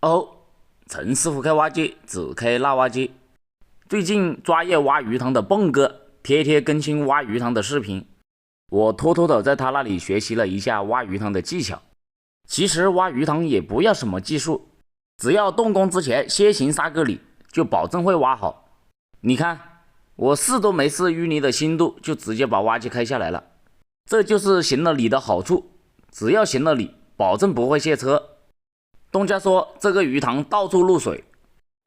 哦，陈师傅开挖机，只开辣挖机。最近专业挖鱼塘的蹦哥天天更新挖鱼塘的视频，我偷偷的在他那里学习了一下挖鱼塘的技巧。其实挖鱼塘也不要什么技术，只要动工之前先行3个里，就保证会挖好。你看，我试都没试淤泥的深度，就直接把挖机开下来了。这就是行了里的好处，只要行了里，保证不会卸车。东家说这个鱼塘到处漏水，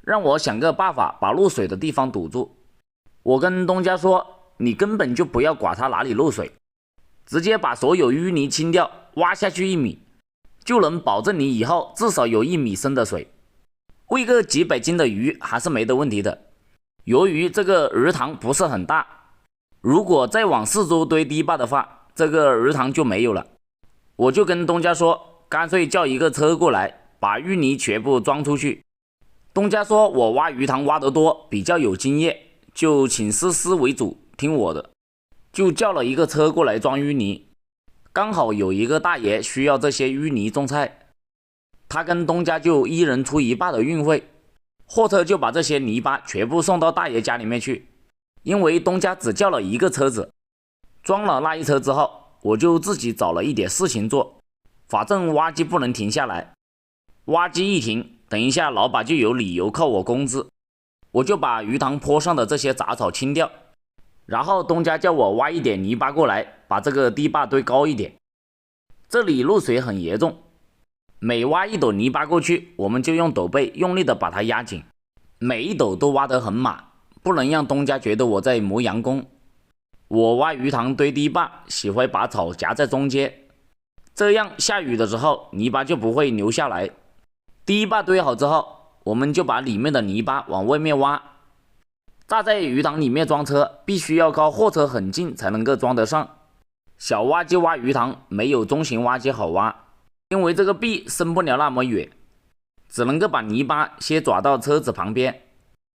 让我想个办法把漏水的地方堵住。我跟东家说，你根本就不要管它哪里漏水，直接把所有淤泥清掉，挖下去1米，就能保证你以后至少有1米深的水，喂个几百斤的鱼还是没得问题的。由于这个鱼塘不是很大，如果再往四周堆堤坝的话，这个鱼塘就没有了。我就跟东家说，干脆叫一个车过来，把淤泥全部装出去。东家说我挖鱼塘挖得多，比较有经验，就请思思为主，听我的，就叫了一个车过来装淤泥。刚好有一个大爷需要这些淤泥种菜，他跟东家就一人出1半的运费，货车就把这些泥巴全部送到大爷家里面去。因为东家只叫了一个车子，装了那一车之后，我就自己找了一点事情做，反正挖机不能停下来，挖机一停，等一下老板就有理由扣我工资。我就把鱼塘坡上的这些杂草清掉，然后东家叫我挖一点泥巴过来，把这个堤坝堆高一点。这里漏水很严重，每挖一斗泥巴过去，我们就用斗背用力的把它压紧，每一斗都挖得很满，不能让东家觉得我在磨洋工。我挖鱼塘堆堤坝喜欢把草夹在中间，这样下雨的时候泥巴就不会流下来。堤坝堆好之后，我们就把里面的泥巴往外面挖。站在鱼塘里面装车，必须要靠货车很近才能够装得上。小挖机挖鱼塘没有中型挖机好挖，因为这个壁伸不了那么远，只能够把泥巴先转到车子旁边。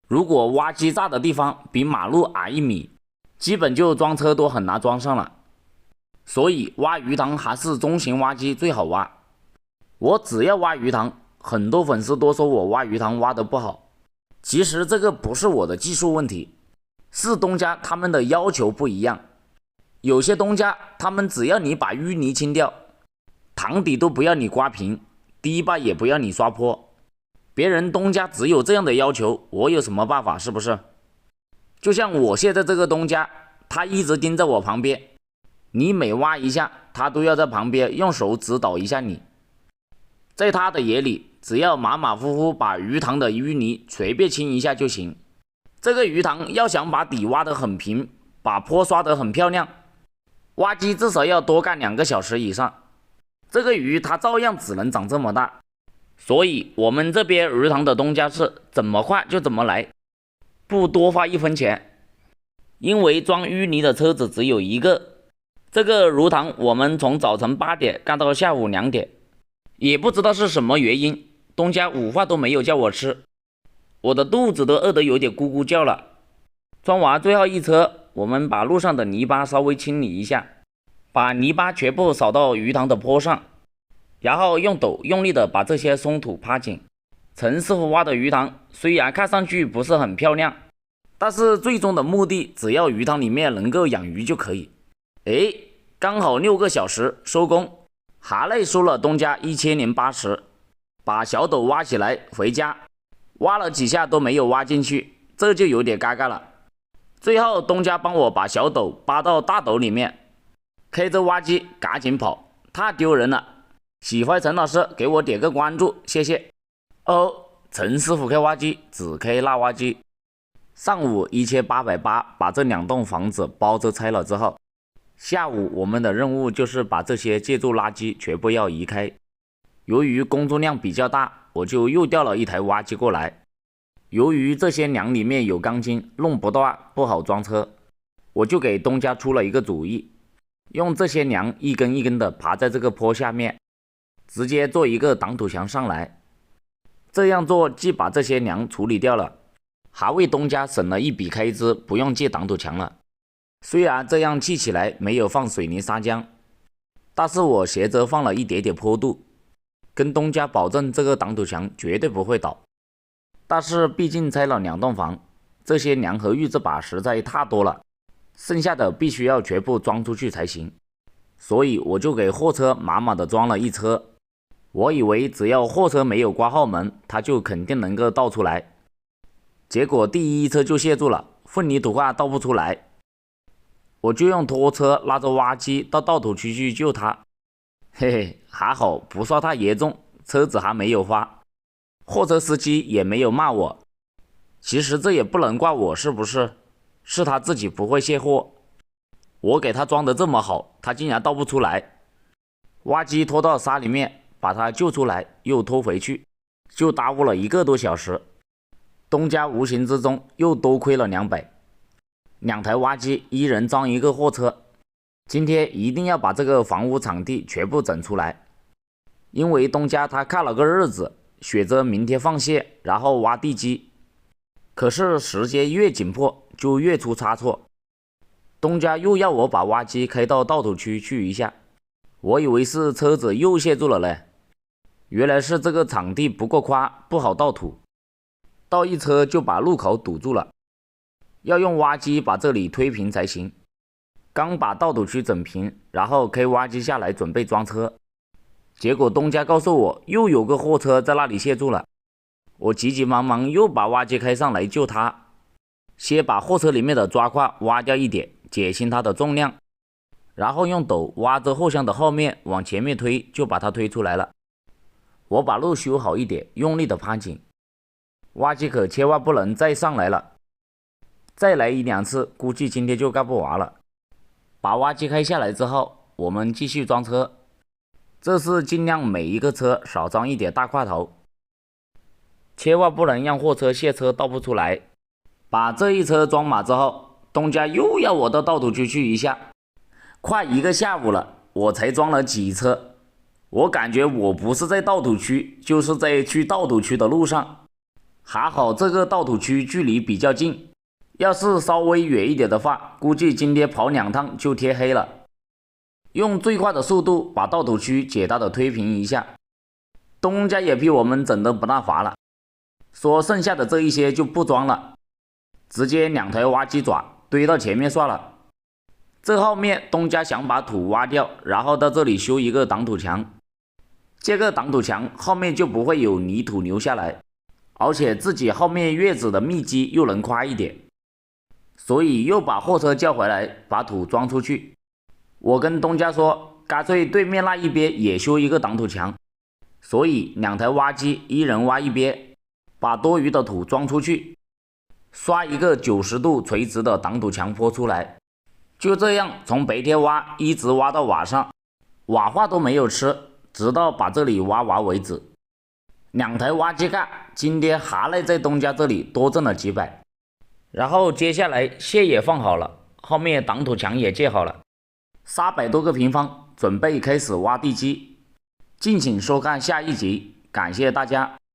如果挖机站的地方比马路矮1米，基本就装车都很难装上了。所以挖鱼塘还是中型挖机最好挖。我只要挖鱼塘，很多粉丝都说我挖鱼塘挖得不好，其实这个不是我的技术问题，是东家他们的要求不一样。有些东家他们只要你把淤泥清掉，塘底都不要你刮平，堤坝也不要你刷坡。别人东家只有这样的要求，我有什么办法，是不是？就像我现在这个东家，他一直盯着我旁边，你每挖一下，他都要在旁边用手指导一下你。在他的眼里，只要马马虎虎把鱼塘的淤泥随便清一下就行。这个鱼塘要想把底挖得很平，把坡刷得很漂亮，挖机至少要多干2个小时以上。这个鱼它照样只能长这么大。所以我们这边鱼塘的东家是怎么快就怎么来，不多花1分钱。因为装淤泥的车子只有一个，这个鱼塘我们从早晨8点干到下午2点，也不知道是什么原因，东家午饭都没有叫我吃，我的肚子都饿得有点咕咕叫了。装完最后一车，我们把路上的泥巴稍微清理一下，把泥巴全部扫到鱼塘的坡上，然后用斗用力的把这些松土趴紧。陈师傅挖的鱼塘虽然看上去不是很漂亮，但是最终的目的只要鱼塘里面能够养鱼就可以。刚好6个小时收工，还累收了东家1080，把小斗挖起来回家，挖了几下都没有挖进去，这就有点尴尬了。最后东家帮我把小斗扒到大斗里面，开着挖机赶紧跑，太丢人了。喜欢陈老师给我点个关注，谢谢。陈师傅开挖机，只开辣挖机。上午1880把这2栋房子包着拆了之后，下午我们的任务就是把这些建筑垃圾全部要移开。由于工作量比较大，我就又调了一台挖机过来。由于这些梁里面有钢筋，弄不断，不好装车，我就给东家出了一个主意，用这些梁一根一根的爬在这个坡下面，直接做一个挡土墙上来。这样做既把这些梁处理掉了，还为东家省了一笔开支，不用建挡土墙了。虽然这样砌起来没有放水泥砂浆，但是我斜着放了一点点坡度，跟东家保证这个挡土墙绝对不会倒。但是毕竟拆了2栋房，这些梁和预制板实在太多了，剩下的必须要全部装出去才行。所以我就给货车满满的装了一车。我以为只要货车没有挂号门，它就肯定能够倒出来。结果第一车就泄住了，混凝土块倒不出来。我就用拖车拉着挖机到倒土区去救它。嘿嘿，还好不算太严重，车子还没有发，货车司机也没有骂我。其实这也不能怪我，是不是？是他自己不会卸货。我给他装的这么好，他竟然倒不出来。挖机拖到沙里面，把他救出来，又拖回去，就耽误了1个多小时。东家无形之中又多亏了200，2台挖机，1人装1个货车。今天一定要把这个房屋场地全部整出来，因为东家他看了个日子，选择明天放线，然后挖地基。可是时间越紧迫，就越出差错。东家又要我把挖机开到倒土区去一下，我以为是车子又陷住了呢，原来是这个场地不够宽，不好倒土，倒一车就把路口堵住了，要用挖机把这里推平才行。刚把倒土区整平，然后开挖机下来准备装车，结果东家告诉我又有个货车在那里陷住了。我急急忙忙又把挖机开上来救他，先把货车里面的抓块挖掉一点，减轻它的重量，然后用斗挖着后箱的后面往前面推，就把它推出来了。我把路修好一点，用力的攀紧，挖机可千万不能再上来了，再来1、2次估计今天就干不完了。把挖机开下来之后，我们继续装车，这是尽量每一个车少装一点大块头，千万不能让货车卸车倒不出来。把这一车装满之后，东家又要我到倒土区去一下，快1个下午了，我才装了几车。我感觉我不是在倒土区，就是在去倒土区的路上。还好这个倒土区距离比较近，要是稍微远一点的话，估计今天跑2趟就天黑了。用最快的速度把倒土区简单的推平一下。东家也比我们整得不耐烦了，说剩下的这一些就不装了，直接2台挖机爪堆到前面算了。这后面东家想把土挖掉，然后到这里修一个挡土墙，这个挡土墙后面就不会有泥土流下来，而且自己后面院子的密集又能宽一点，所以又把货车叫回来把土装出去。我跟东家说干脆对面那一边也修一个挡土墙，所以2台挖机1人挖一边，把多余的土装出去，刷一个90度垂直的挡土墙坡出来。就这样从白天挖一直挖到晚上，晚饭都没有吃，直到把这里挖完为止。2台挖机干今天还来在东家这里多挣了几百。然后接下来线也放好了，后面挡土墙也建好了，300多个平方，准备开始挖地基。敬请收看下一集，感谢大家。